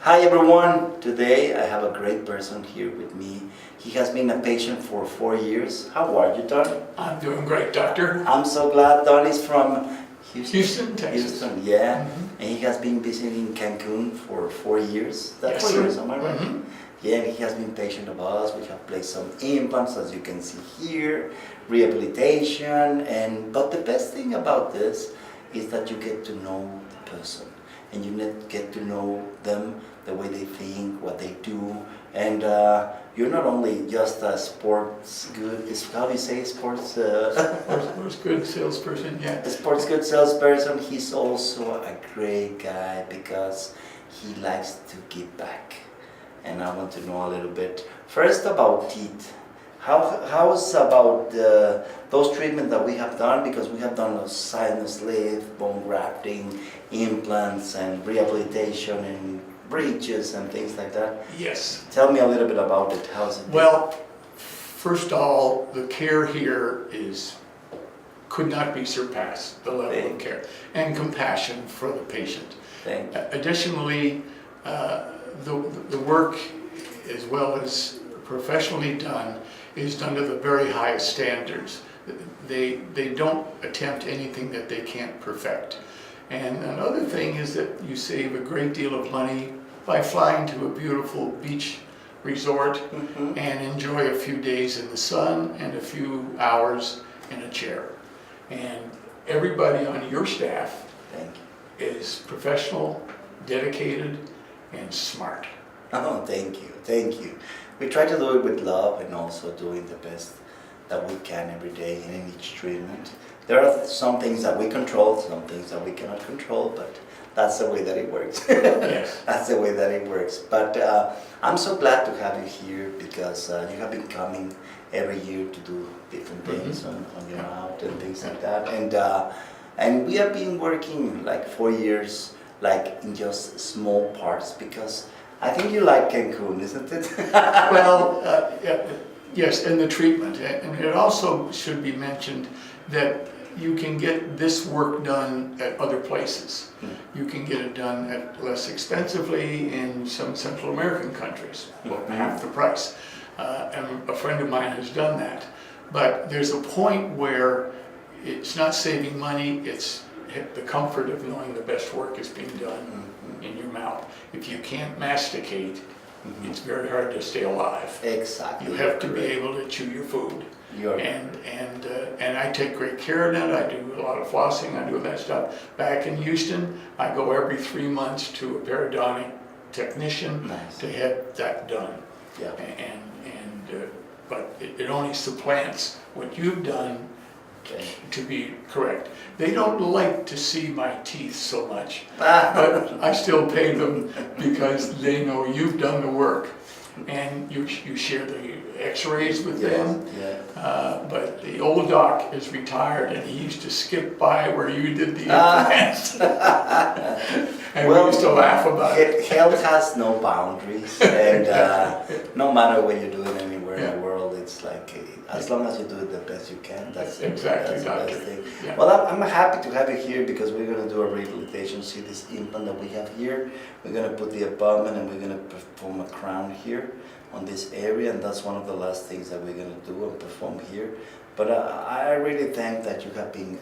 Hi everyone, today I have a great person here with me. He has been a patient for 4 years. How are you, Don? I'm doing great, doctor. I'm so glad. Don is from Houston, Texas. Houston, yeah. And he has been visiting Cancun for 4 years. That's Yes, 4 years, sir. am I right? Yeah, and he has been patient of us. We have placed some implants, as you can see here, rehabilitation, but the best thing about this is that you get to know the person, and you get to know them, the way they think, what they do, and you're not only just a sports good, how do you say sports? Sports good salesperson, yeah. A sports good salesperson. He's also a great guy because he likes to give back. And I want to know a little bit first about teeth. How's about those treatments that we have done, because we have done those sinus lift, bone grafting, implants, and rehabilitation, and bridges and things like that. Yes. Tell me a little bit about it. How's it? Well, first of all, the care here could not be surpassed, the level of care and compassion for the patient. Thank you. Additionally, the work, as well as professionally done, is done to the very highest standards. They don't attempt anything that they can't perfect. And another thing is that you save a great deal of money by flying to a beautiful beach resort and enjoy a few days in the sun and a few hours in a chair. And everybody on your staff is professional, dedicated, and smart. Oh, thank you, thank you. We try to do it with love and also doing the best that we can every day in each treatment. There are some things that we control, some things that we cannot control, but that's the way that it works. Yes. That's the way that it works. But I'm so glad to have you here because you have been coming every year to do different things on your mouth and things like that. And we have been working like 4 years, like in just small parts, because I think you like Cancun, isn't it? Well, yes, and the treatment. And it also should be mentioned that you can get this work done at other places. You can get it done at less expensively in some Central American countries, well, half the price. And a friend of mine has done that. But there's a point where it's not saving money, it's the comfort of knowing the best work is being done in your mouth. If you can't masticate, it's very hard to stay alive. Exactly. You have to be able to chew your food. And I take great care of that. I do a lot of flossing. I do that stuff. Back in Houston, I go every 3 months to a periodontic technician to have that done. Yeah. But it only supplants what you've done to be correct. They don't like to see my teeth so much, but I still pay them because they know you've done the work, and you share the x-rays with them. But the old doc is retired, and he used to skip by where you did the implants. And we used to laugh about it. Health has no boundaries, and no matter what you're doing anywhere in the world, it's like, as long as you do it the best you can, that's exactly the best thing. Yeah. Well, I'm happy to have you here because we're going to do a rehabilitation. See this implant that we have here? We're going to put the abutment and we're going to perform a crown here on this area, and that's one of the last things that we're going to do and perform here. But I really thank that you have been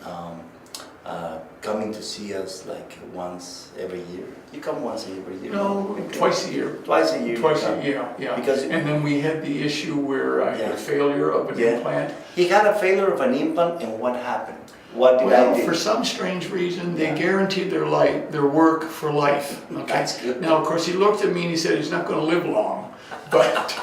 coming to see us like once every year. You come once every year? No, twice a year. Twice a year. Twice a year, yeah. And then we had the issue where I had a failure of an implant. He had a failure of an implant, and what happened? What did I do? For some strange reason, they guaranteed their work for life. Okay? That's good. Now, of course, he looked at me and he said he's not going to live long, but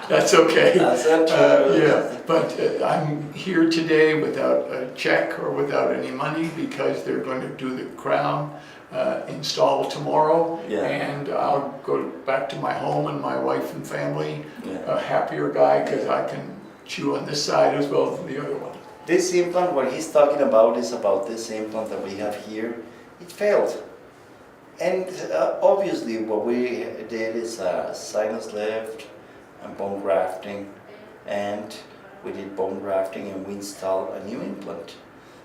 that's okay. That's true. Yeah, but I'm here today without a check or without any money because they're going to do the crown install tomorrow, and I'll go back to my home and my wife and family, a happier guy because I can chew on this side as well as the other one. This implant, what he's talking about is about this implant that we have here. It failed. And obviously what we did is sinus lift and bone grafting, and we did bone grafting and we installed a new implant.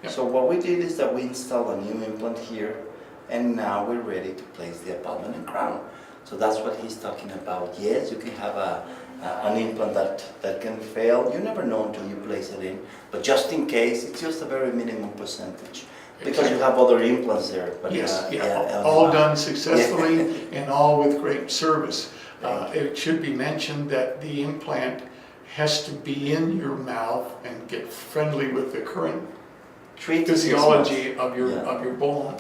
Yep. So what we did is that we installed a new implant here, and now we're ready to place the abutment and crown. So that's what he's talking about. Yes, you can have an implant that can fail. You never know until you place it in, but just in case, it's just a very minimum percentage. Because you have other implants there. But Yes, all done successfully and all with great service. It should be mentioned that the implant has to be in your mouth and get friendly with the current physiology of your bone,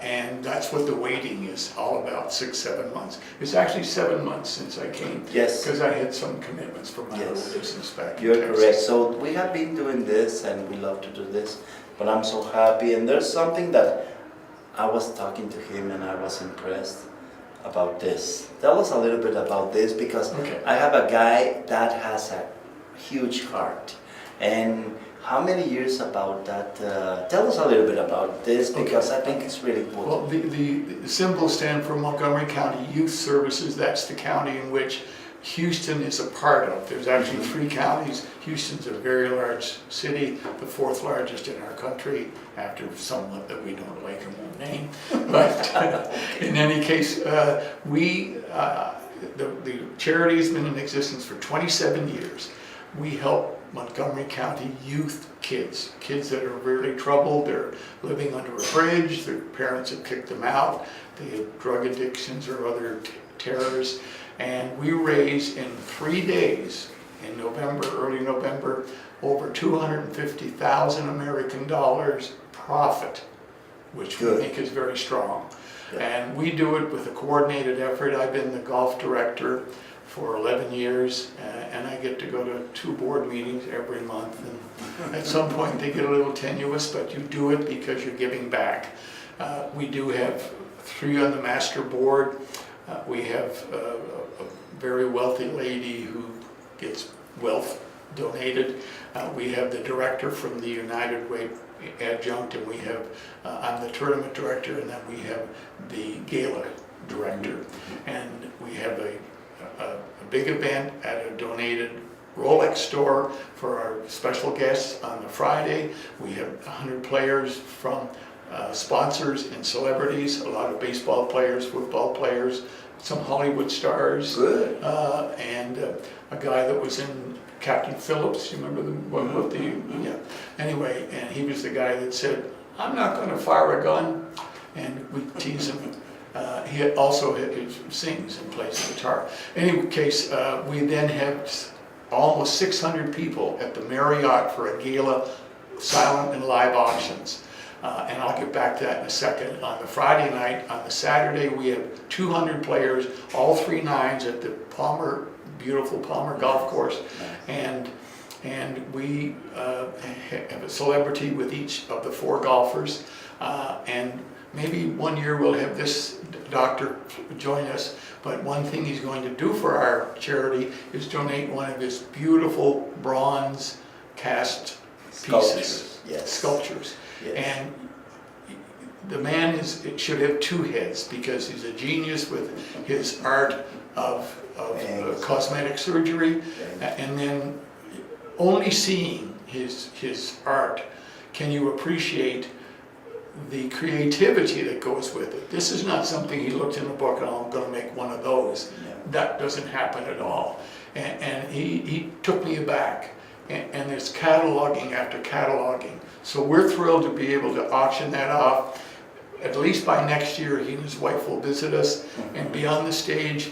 and that's what the waiting is all about, 6-7 months. It's actually 7 months since I came, because I had some commitments for my other business back in Texas. You're correct. So we have been doing this, and we love to do this, but I'm so happy. And there's something that I was talking to him, and I was impressed about this. Tell us a little bit about this, because I have a guy that has a huge heart, and how many years about that? Tell us a little bit about this, because I think it's really important. Well, the symbols stand for Montgomery County Youth Services. That's the county in which Houston is a part of. There's actually 3 counties. Houston's a very large city, the 4th largest in our country, after someone that we don't like and won't name. But in any case, the charity has been in existence for 27 years. We help Montgomery County youth kids that are really troubled. They're living under a bridge, their parents have kicked them out, they have drug addictions or other terrors, and we raise in 3 days, in November, early November, over 250,000 American dollars profit, which we think is very strong. And we do it with a coordinated effort. I've been the golf director for 11 years, and I get to go to 2 board meetings every month, and at some point they get a little tenuous, but you do it because you're giving back. We do have 3 on the master board. We have a very wealthy lady who gets wealth donated. We have the director from the United Way adjunct, and we have, I'm the tournament director, and then we have the gala director. And we have a big event at a donated Rolex store for our special guests on the Friday. We have 100 players from sponsors and celebrities, a lot of baseball players, football players, some Hollywood stars. Good. And a guy that was in Captain Phillips, you remember the one with the, Anyway, and he was the guy that said, "I'm not going to fire a gun," and we tease him. He also sings and plays the guitar. In any case, we then have almost 600 people at the Marriott for a gala, silent and live auctions. And I'll get back to that in a second. On the Friday night, on the Saturday, we have 200 players, all 3 nines at the beautiful Palmer Golf Course. And we have a celebrity with each of the 4 golfers. And maybe one year we'll have this doctor join us, but one thing he's going to do for our charity is donate one of his beautiful bronze cast pieces, sculptures. Yes. And the man should have 2 heads, because he's a genius with his art of cosmetic surgery, and then only seeing his art can you appreciate the creativity that goes with it. This is not something he looked in a book and, "Oh, I'm going to make one of those." That doesn't happen at all. And he took me aback. And there's cataloging after cataloging. So we're thrilled to be able to auction that off. At least by next year, he and his wife will visit us and be on the stage,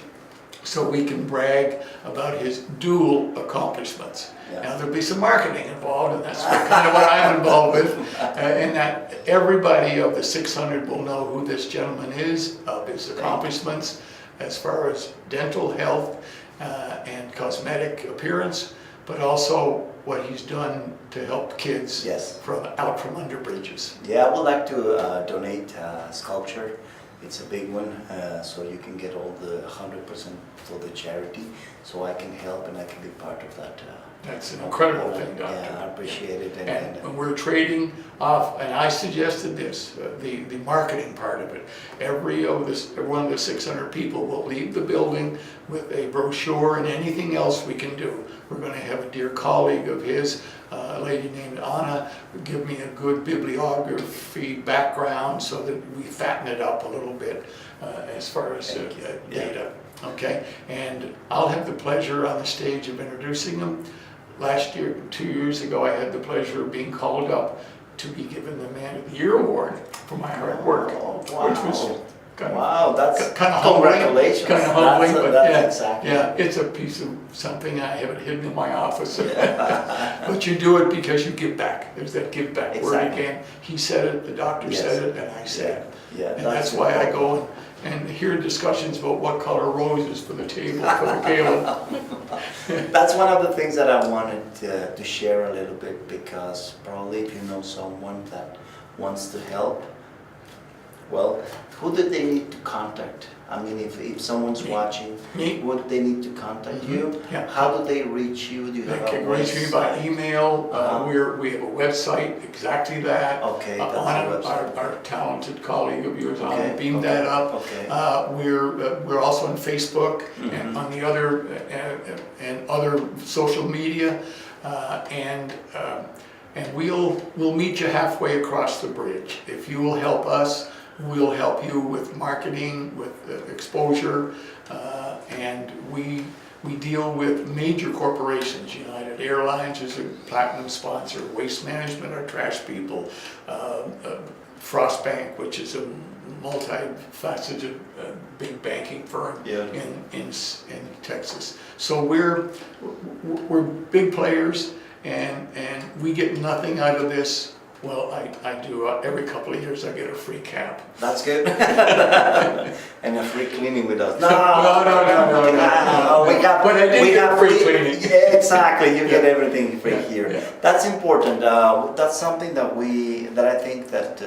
so we can brag about his dual accomplishments. Now there'll be some marketing involved, and that's kind of what I'm involved with, in that everybody of the 600 will know who this gentleman is, of his accomplishments as far as dental health and cosmetic appearance, but also what he's done to help kids out from under bridges. Yeah, I would like to donate sculpture. It's a big one, so you can get all the 100% for the charity, so I can help and I can be part of that That's an incredible thing, Doctor. Yeah, I appreciate it. And we're trading off, and I suggested this, the marketing part of it. Every one of the 600 people will leave the building with a brochure and anything else we can do. We're going to have a dear colleague of his, a lady named Anna, give me a good bibliography background so that we fatten it up a little bit as far as data. Okay, and I'll have the pleasure on the stage of introducing them. Last year, 2 years ago, I had the pleasure of being called up to be given the Man of the Year award for my hard work, which was kind that's kind of humbling. Congratulations. Kind of humbling, but yeah, exactly. yeah, it's a piece of something I haven't hidden in my office. But you do it because you give back. There's that give back word again. He said it, the doctor said it, and I said it. Yeah, and that's why I go and hear discussions about what color roses for the table for the gala. That's one of the things that I wanted to share a little bit, because probably if you know someone that wants to help, well, who do they need to contact? I mean, if someone's watching, would they need to contact you? Yeah. How do they reach you? Do you have They can reach me by email. We have a website, exactly that. Okay, that's our talented colleague of yours, okay. beamed that up. Okay. We're also on Facebook and on the other and other social media, and we'll meet you halfway across the bridge. If you will help us, we'll help you with marketing, with exposure, and we deal with major corporations. United Airlines is a platinum sponsor, Waste Management, our trash people, Frost Bank, which is a multifaceted big banking firm in Texas. So we're big players, and we get nothing out of this. Well, I do. Every couple of years I get a free cap. That's good. And a free cleaning with us. No. But I did get free cleaning. Yeah, exactly. You get everything free here. Yeah. That's important. That's something that I think that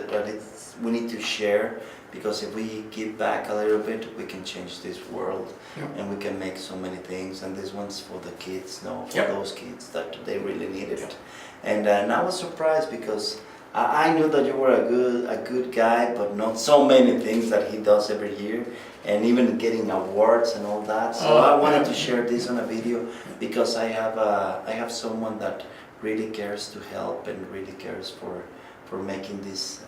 we need to share, because if we give back a little bit, we can change this world, and we can make so many things. And this one's for the kids, for those kids that they really needed it. And I was surprised, because I knew that you were a good guy, but not so many things that he does every year, and even getting awards and all that. So I wanted to share this on a video, because I have someone that really cares to help and really cares for making this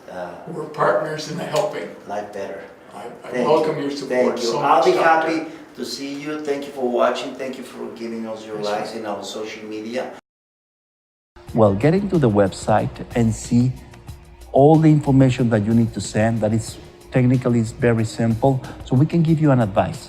we're partners in the helping life better. I welcome your support. Thank you. So I'll much, be Doctor. happy to see you. Thank you for watching. Thank you for giving us your likes in our social media. Well, get into the website and see all the information that you need to send. That is technically very simple, so we can give you an advice.